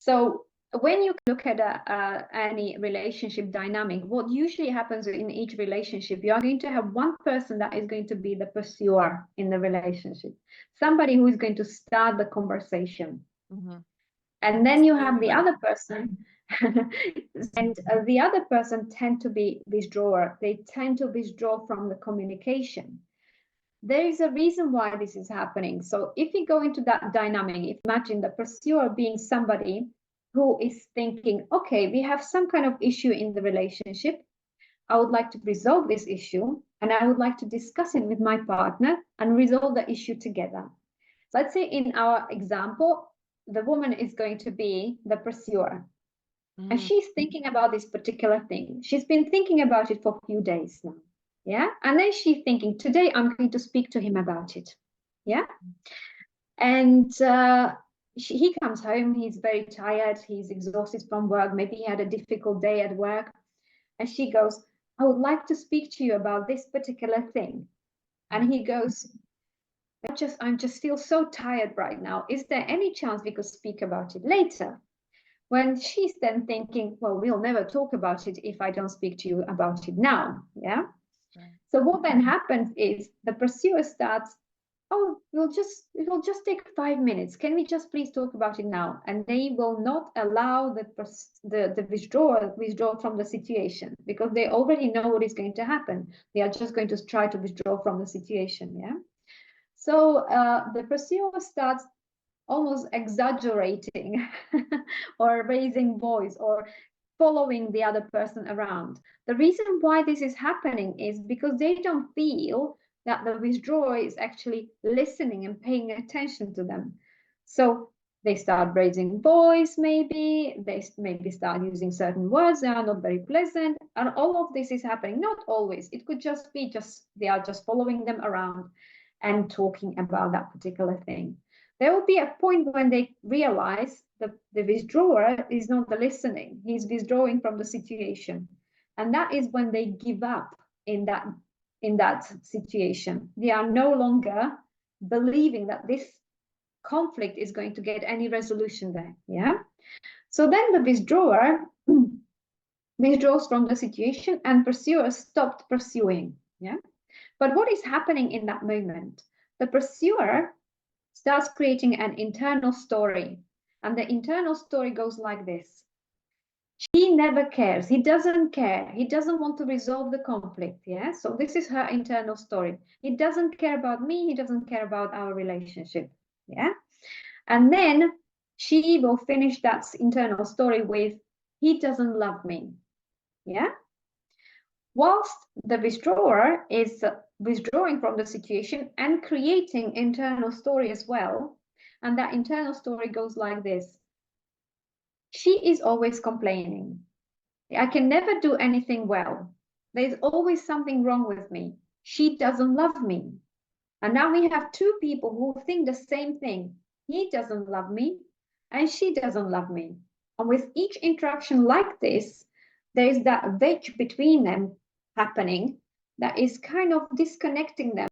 So when you look at any relationship dynamic, what usually happens in each relationship, you are going to have one person that is going to be the pursuer in the relationship, somebody who is going to start the conversation. And then you have the other person, and the other person tend to be withdrawer. They tend to withdraw from the communication. There is a reason why this is happening. So if we go into that dynamic, imagine the pursuer being somebody who is thinking, okay, we have some kind of issue in the relationship. I would like to resolve this issue, and I would like to discuss it with my partner and resolve the issue together. Let's say in our example, the woman is going to be the pursuer. And she's thinking about this particular thing. She's been thinking about it for a few days now. Yeah. And then she's thinking, today I'm going to speak to him about it. Yeah. And he comes home, he's very tired, he's exhausted from work, maybe he had a difficult day at work. And she goes, I would like to speak to you about this particular thing. And he goes, I'm just feel so tired right now. Is there any chance we could speak about it later? When she's then thinking, well, we'll never talk about it if I don't speak to you about it now. Yeah. Right. So what then happens is the pursuer starts, oh, it will just take 5 minutes. Can we just please talk about it now? And they will not allow the withdraw from the situation, because they already know what is going to happen. They are just going to try to withdraw from the situation. Yeah. So the pursuer starts almost exaggerating or raising voice or following the other person around. The reason why this is happening is because they don't feel that the withdrawer is actually listening and paying attention to them. So they start raising voice, maybe they maybe start using certain words that are not very pleasant, and all of this is happening. Not always. It could just be they are just following them around and talking about that particular thing. There will be a point when they realize that the withdrawer is not the listening. He's withdrawing from the situation. And that is when they give up in that situation. They are no longer believing that this conflict is going to get any resolution there. Yeah. So then the withdrawer withdraws from the situation and pursuer stopped pursuing. Yeah. But what is happening in that moment? The pursuer starts creating an internal story. And the internal story goes like this. He never cares. He doesn't care. He doesn't want to resolve the conflict. Yeah. So this is her internal story. He doesn't care about me. He doesn't care about our relationship. Yeah. And then she will finish that internal story with, he doesn't love me. Yeah. Whilst the withdrawer is withdrawing from the situation and creating internal story as well. And that internal story goes like this. She is always complaining. I can never do anything well. There's always something wrong with me. She doesn't love me. And now we have two people who think the same thing. He doesn't love me and she doesn't love me. And with each interaction like this, there is that wedge between them happening that is kind of disconnecting them